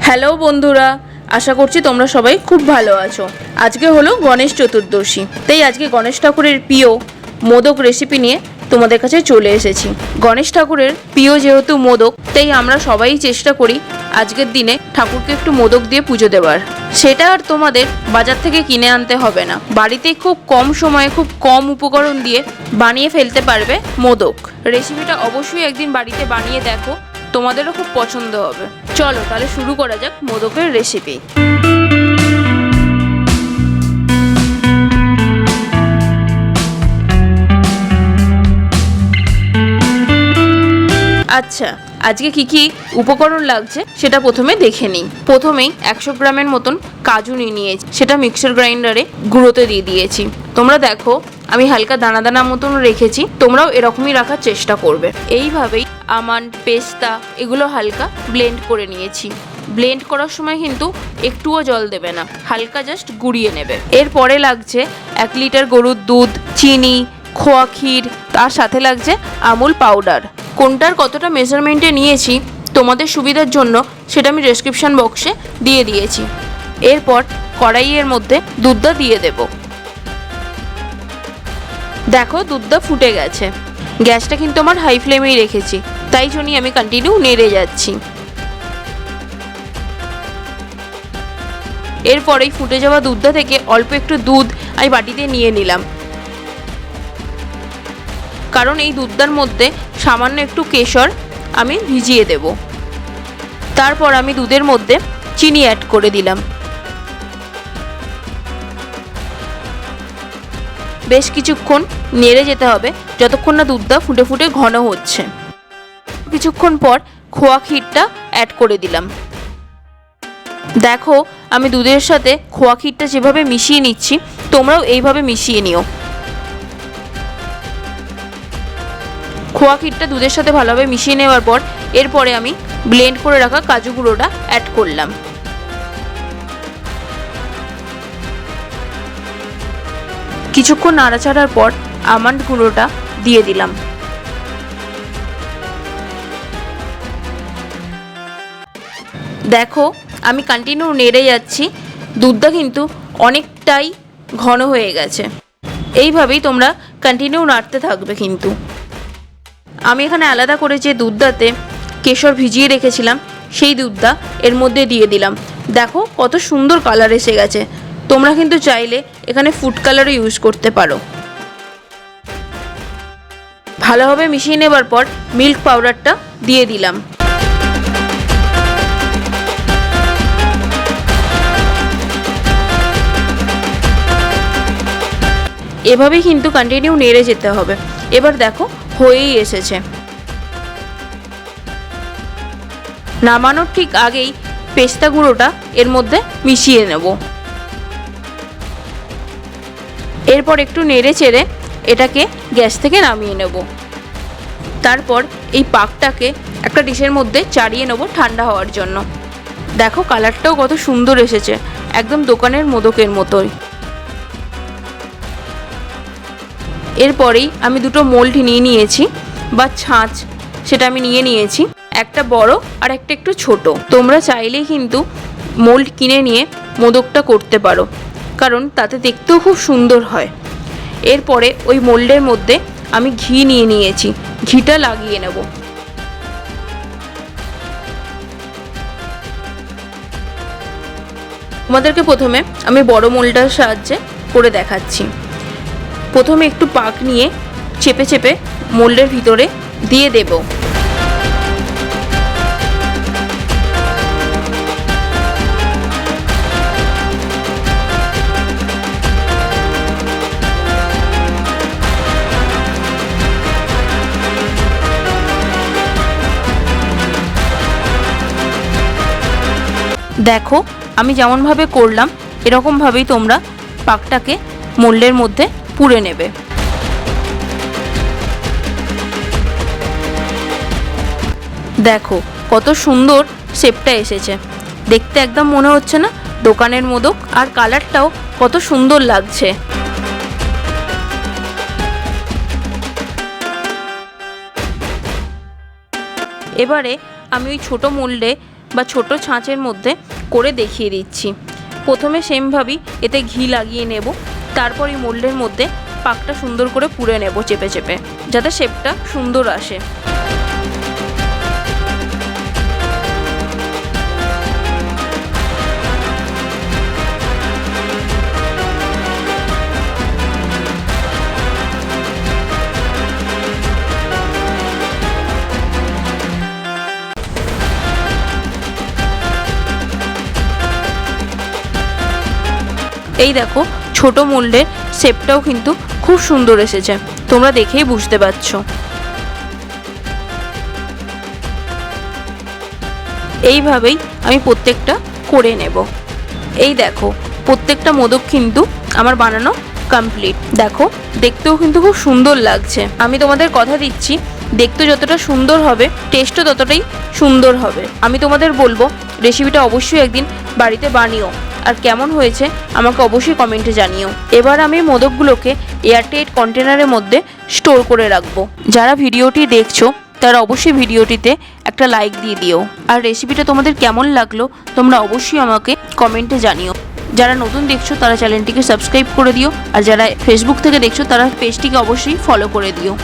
Hello বন্ধুরা, আশা করছি তোমরা সবাই খুব ভালো আছো। আজকে হলো গণেশ চতুর্দশী, তাই আজকে গণেশ ঠাকুরের প্রিয় মোদক রেসিপি নিয়ে তোমাদের কাছে চলে এসেছি। গণেশ ঠাকুরের প্রিয় যেহেতু মোদক, তাই আমরা সবাই চেষ্টা করি আজকের দিনে ঠাকুরকে একটু মোদক দিয়ে পুজো দেওয়ার। সেটা আর তোমাদের বাজার থেকে কিনে আনতে হবে না, বাড়িতে খুব কম সময়ে খুব কম উপকরণ দিয়ে বানিয়ে ফেলতে পারবে মোদক। রেসিপিটা অবশ্যই একদিন বাড়িতে বানিয়ে দেখো, তোমাদেরও খুব পছন্দ হবে। চলো তাহলে শুরু করা যাক মোদকের রেসিপি। আচ্ছা, আজকে কি কি উপকরণ লাগছে সেটা প্রথমে দেখে নিই। প্রথমেই 100 গ্রামের মতন কাজু নিয়েছি, সেটা মিক্সার গ্রাইন্ডারে গুঁড়োতে দিয়ে দিয়েছি। তোমরা দেখো আমি হালকা দানা দানা মতন রেখেছি, তোমরাও এরকমই রাখার চেষ্টা করবে। এইভাবেই আমন্ড, পেস্তা এগুলো হালকা ব্লেন্ড করে নিয়েছি। ব্লেন্ড করার সময় কিন্তু একটুও জল দেবে না, হালকা জাস্ট গুঁড়িয়ে নেবে। এরপরে লাগছে 1 লিটার গরুর দুধ, চিনি, খোয়া ক্ষীর, তার সাথে লাগছে আমুল পাউডার। কোনটার কতটা মেজারমেন্টে নিয়েছি তোমাদের সুবিধার জন্য সেটা আমি ডেসক্রিপশন বক্সে দিয়ে দিয়েছি। এরপর কড়াইয়ের মধ্যে দুধটা দিয়ে দেব। দেখো দুধটা ফুটে গেছে। গ্যাসটা কিন্তু আমার হাই ফ্লেমেই রেখেছি, তাই জন্যই আমি কন্টিনিউ নেড়ে যাচ্ছি। এরপরেই ফুটে যাওয়া দুধটা থেকে অল্প একটু দুধ আমি বাটিতে নিয়ে নিলাম, কারণ এই দুধটার মধ্যে সামান্য একটু কেশর আমি ভিজিয়ে দেব। তারপর আমি দুধের মধ্যে চিনি অ্যাড করে দিলাম। বেশ কিছুক্ষণ নেড়ে যেতে হবে, যতক্ষণ না দুধটা ফুটে ফুটে ঘন হচ্ছে। কিছুক্ষণ পর খোয়া ক্ষীরটা অ্যাড করে দিলাম। দেখো আমি দুধের সাথে খোয়া ক্ষীরটা যেভাবে মিশিয়ে নিচ্ছি, তোমরাও এইভাবে মিশিয়ে নিও। খোয়া ক্ষীরটা দুধের সাথে ভালোভাবে মিশিয়ে নেওয়ার পর এরপরে আমি ব্লেন্ড করে রাখা কাজু গুঁড়োটা অ্যাড করলাম। কিছুক্ষণ নাড়াচাড়ার পর আমন্ড গুঁড়োটা দিয়ে দিলাম। দেখো আমি কন্টিনিউ নেড়ে যাচ্ছি, দুধটা কিন্তু অনেকটাই ঘন হয়ে গেছে। এইভাবেই তোমরা কন্টিনিউ নাড়তে থাকবে। কিন্তু আমি এখানে আলাদা করে যে দুধটাতে কেশর ভিজিয়ে রেখেছিলাম সেই দুধটা এর মধ্যে দিয়ে দিলাম। দেখো কত সুন্দর কালার এসে গেছে। তোমরা কিন্তু চাইলে এখানে ফুড কালারও ইউজ করতে পারো। ভালোভাবে মিশিয়ে নেবার পর মিল্ক পাউডারটা দিয়ে দিলাম। এভাবেই কিন্তু কন্টিনিউ নেড়ে যেতে হবে। এবার দেখো হয়েই এসেছে। নামানোর ঠিক আগেই পেস্তা গুঁড়োটা এর মধ্যে মিশিয়ে নেব। এরপর একটু নেড়ে চেড়ে এটাকে গ্যাস থেকে নামিয়ে নেব। তারপর এই পাকটাকে একটা ডিশের মধ্যে চাড়িয়ে নেব ঠান্ডা হওয়ার জন্য। দেখো কালারটাও কত সুন্দর এসেছে, একদম দোকানের মোদকের মতোই। এরপরেই আমি দুটো মোল্ড নিয়ে নিয়েছি বা ছাঁচ, সেটা আমি নিয়ে নিয়েছি। একটা বড় আর একটা একটু ছোট। তোমরা চাইলেই কিন্তু মোল্ড কিনে নিয়ে মোদকটা করতে পারো, কারণ তাতে দেখতেও খুব সুন্দর হয়। এরপরে ওই মোল্ডের মধ্যে আমি ঘি নিয়ে নিয়েছি, ঘিটা লাগিয়ে নেব। তোমাদেরকে প্রথমে আমি বড় মোল্ডটার সাহায্যে করে দেখাচ্ছি। প্রথমে একটু পাক নিয়ে চেপে চেপে মোল্ডের ভিতরে দিয়ে দেব। দেখো আমি যেমনভাবে করলাম এরকমভাবেই তোমরা পাকটাকে মোল্ডের মধ্যে পুরে নেবে। দেখো কত সুন্দর শেপটা এসেছে, দেখতে একদম মনে হচ্ছে না দোকানের মোদক, আর কালারটাও কত সুন্দর লাগছে। এবারে আমি ওই ছোট মোল্ডে বা ছোট ছাঁচের মধ্যে করে দেখিয়ে দিচ্ছি। প্রথমে সেমভাবেই এতে ঘি লাগিয়ে নেব, তারপর এই মোল্ডের মধ্যে পাকটা সুন্দর করে পুড়ে নেব চেপে চেপে, যাতে শেপটা সুন্দর আসে। এই দেখো ছোট মোল্ডের শেপটাও কিন্তু খুব সুন্দর এসেছে, তোমরা দেখেই বুঝতে পারছো। এইভাবেই আমি প্রত্যেকটা করে নেব। এই দেখো প্রত্যেকটা মোদক কিন্তু আমার বানানো কমপ্লিট। দেখো দেখতেও কিন্তু খুব সুন্দর লাগছে। আমি তোমাদের কথা দিচ্ছি, দেখতে যতটা সুন্দর হবে টেস্টও ততটাই সুন্দর হবে। আমি তোমাদের বলবো রেসিপিটা অবশ্যই একদিন বাড়িতে বানিও, আর কেমন হয়েছে আমাকে অবশ্যই কমেন্টে জানিও। এবার আমি মোদকগুলোকে এয়ারটাইট কন্টেনারের মধ্যে স্টোর করে রাখবো। যারা ভিডিওটি দেখছো তারা অবশ্যই ভিডিওটিতে একটা লাইক দিয়ে দিও, আর রেসিপিটা তোমাদের কেমন লাগলো তোমরা অবশ্যই আমাকে কমেন্টে জানিও। যারা নতুন দেখছো তারা চ্যানেলটিকে সাবস্ক্রাইব করে দিও, আর যারা ফেসবুক থেকে দেখছো তারা পেজটিকে অবশ্যই ফলো করে দিও।